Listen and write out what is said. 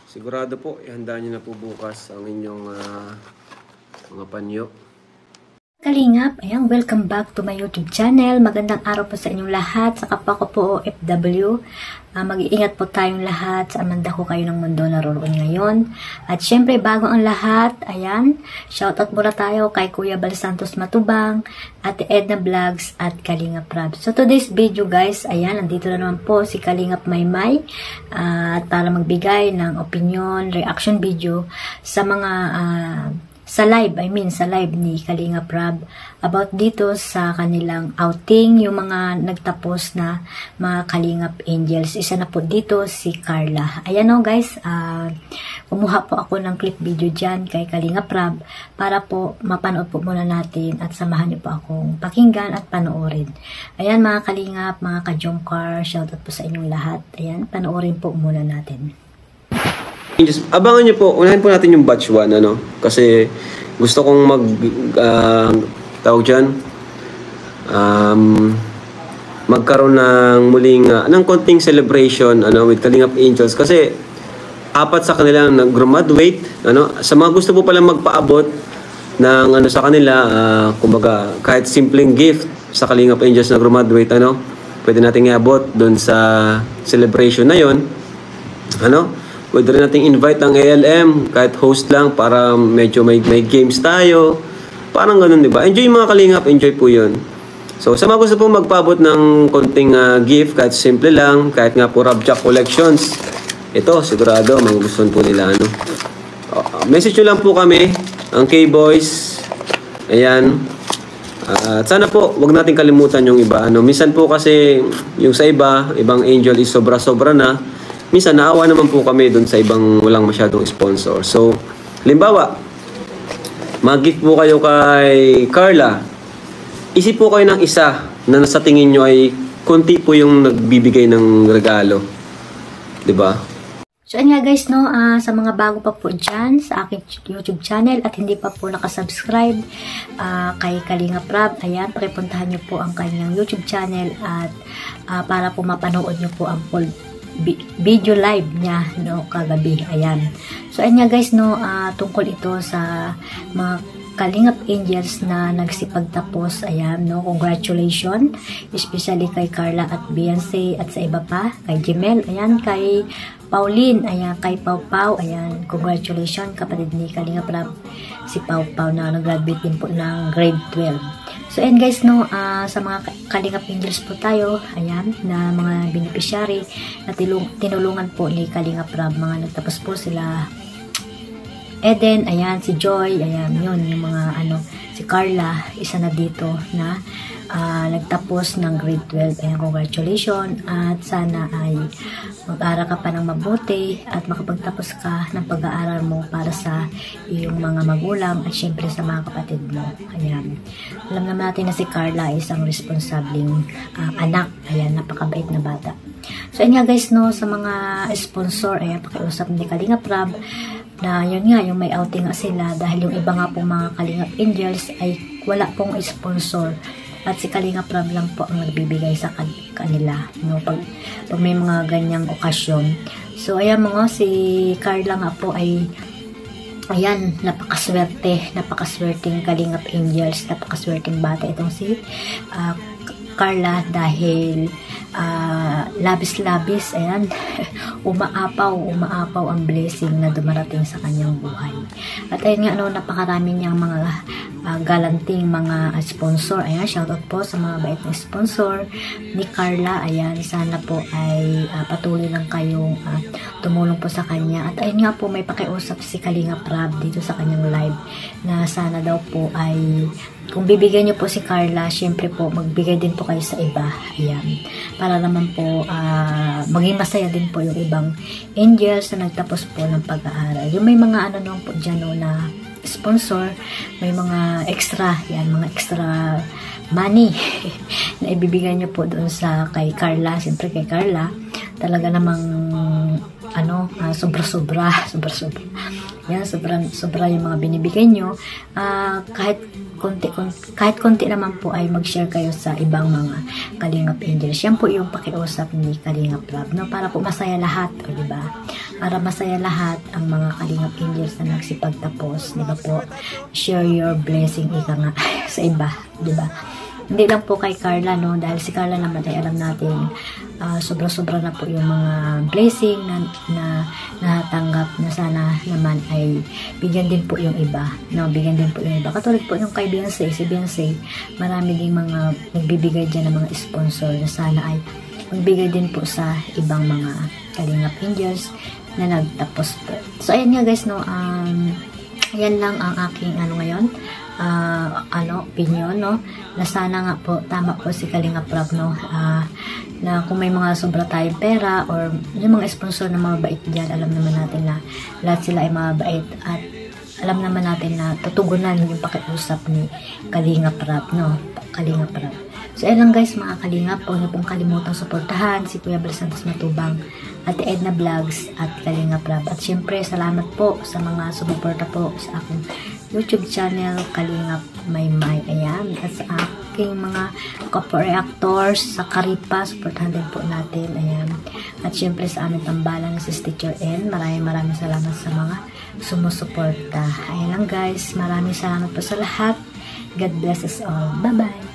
Sigurado po, ihanda nyo na po bukas ang inyong mga panyo. Kalingap, ayan, welcome back to my YouTube channel. Magandang araw po sa inyong lahat. Sa kapwa ko po OFW. Mag-iingat po tayong lahat sa amanda ko kayo ng mundo naroon ngayon. At syempre, bago ang lahat, ayan, shoutout muna tayo kay Kuya Bal Santos Matubang, Ate Edna Vlogs, at Kalingap Rab. So today's video guys, ayan, nandito na naman po si Kalingap Maymay at para magbigay ng opinion, reaction video sa mga sa live ni Kalingap Rab about dito sa kanilang outing, yung mga nagtapos na mga Kalingap Angels. Isa na po dito si Carla. Ayan o guys, kumuha po ako ng clip video dyan kay Kalingap Rab para po mapanood po muna natin at samahan niyo po akong pakinggan at panoorin. Ayan mga Kalingap, mga ka-Jomcar, shoutout po sa inyong lahat. Ayan, panoorin po muna natin. Abangan nyo po, unahin po natin yung batch 1, ano? Kasi gusto kong tawag dyan, magkaroon ng muling, ng konting celebration, ano, with Kalingap Angels. Kasi, 4 sa kanila nag-graduate, ano? Sa mga gusto po palang magpaabot ng, ano, sa kanila, kumbaga, kahit simpleng gift sa Kalingap Angels na graduate, ano? Pwede natin iabot doon sa celebration na yon, ano? Pwede rin nating invite ang ALM, kahit host lang, para medyo may games tayo. Parang ganun, di ba? Enjoy mga Kalingap, enjoy po yun. So, sa mga gusto po magpaabot ng konting gift, kahit simple lang, kahit nga po Rabjack Collections, ito, sigurado, mga gusto po nila, ano. Message nyo lang po kami, ang K-Boys. Ayan. At sana po, wag natin kalimutan yung iba. Ano, minsan po kasi, yung sa ibang angel is sobra-sobra na. Minsan, naawa naman po kami dun sa ibang walang masyadong sponsor. So, limbawa, mag-gift po kayo kay Carla. Isip po kayo ng isa na sa tingin nyo ay konti po yung nagbibigay ng regalo. Diba? So, ayan nga guys, no, sa mga bago pa po dyan sa aking YouTube channel at hindi pa po nakasubscribe kay Kalingap Rab, ayan, pakipuntahan nyo po ang kanyang YouTube channel at para po mapanood nyo po ang full video live niya, no, kagabi. Ayan. So, ayan nga guys, no, tungkol ito sa mga Kalingap Angels na nagsipagtapos. Ayan, no, congratulations. Especially kay Carla at Beyonce at sa iba pa. Kay Jemel, ayan, kay Pauline, ayan, kay Pau Pau, ayan, congratulations, kapatid ni Kalingap Rab, si Pau Pau na nag-graduate din po ng grade 12. So, and guys, no, sa mga Kalingap Angels po tayo, ayan, na mga beneficiary na tinulungan po ni Kalingap Rab, mga nagtapos po sila Eden, ayan, si Joy, ayan, yun, yung mga, ano, si Carla, isa na dito na nagtapos ng grade 12. Ayan, congratulations, at sana ay mag-aaral ka pa ng mabuti at makapagtapos ka ng pag-aaral mo para sa iyong mga magulang at syempre sa mga kapatid mo. Ayan, alam naman natin na si Carla ay isang responsableng anak. Ayan, napakabait na bata. So, ayan nga guys, no, sa mga sponsor, ayan, pakiusap ni Kalingap Rab na yun nga, yung may outing nga sila dahil yung iba nga pong mga Kalingap Angels ay wala pong sponsor at si Kalingap Rab lang po ang nagbibigay sa kanila, no, pag may mga ganyang okasyon. So, ayan mga, si Carla nga po ay ayan, napakaswerteng Kalingap Angels, napakaswerteng bata itong si Carla dahil labis-labis, ayan, umaapaw ang blessing na dumarating sa kanyang buhay. At ayun nga, no, napakarami niyang mga galanting mga sponsor. Ayan, shoutout po sa mga bait na sponsor ni Carla. Ayan, sana po ay patuloy lang kayong tumulong po sa kanya. At ayun nga po, may pakiusap si Kalingap Rab dito sa kanyang live na sana daw po ay kung bibigyan niyo po si Carla, syempre po magbigay din po kayo sa iba. Ayan, para naman po maging masaya din po yung ibang angels na nagtapos po ng pag-aaral. Yung may mga ano naman po dyan, no, na sponsor, may mga extra, yan, mga extra money na ibibigay niyo po doon sa kay Carla. Siyempre kay Carla, talaga namang ano, sobra-sobra. Yan, sobra yung mga binibigay nyo. Kahit konti naman po ay mag-share kayo sa ibang mga Kalingap Angels. Yan po yung pakiusap ni Kalingap Rab, no? Para po masaya lahat, o diba? para masaya lahat ang mga Kalingap Angels na nagsipagtapos, di ba po? Share your blessing, ika nga, sa iba, di ba? Hindi lang po kay Carla, no? Dahil si Carla naman ay alam natin, sobra-sobra na po yung mga blessing na natanggap, na sana naman ay bigyan din po yung iba, no? Bigyan din po yung iba. Katulad po yung kay Beyonce, si Beyonce, marami din mga nagbibigay dyan ng mga sponsor na sana ay magbigay din po sa ibang mga Kalingap Angels na nagtapos po. So, ayan nga guys, no? Ayan lang ang aking ngayon, opinion, no? Na sana nga po, tama po si Kalingap Rob, no? Na kung may mga sobra tayong pera or yung mga sponsor na mabait dyan, alam naman natin na lahat sila ay mabait at alam naman natin na tutugunan yung pakiusap ni Kalingap Rob, no? Kalingap Rob. So, ayan lang guys, mga Kalingap, huwag niyo pong kalimutang suportahan si Kuya Bal Santos Matubang, Ate Edna Vlogs at Kalingap Rob. At syempre, salamat po sa mga sumuporta po sa aking YouTube channel, Kalingap Maymay. Ayan, at sa aking mga kapwa-reactors sa Karipa, suportahan din po natin. Ayan. At syempre sa aming tambalan na si Stitcher N, maraming salamat sa mga sumusuporta. Ayan lang guys, maraming salamat po sa lahat. God bless us all. Bye-bye!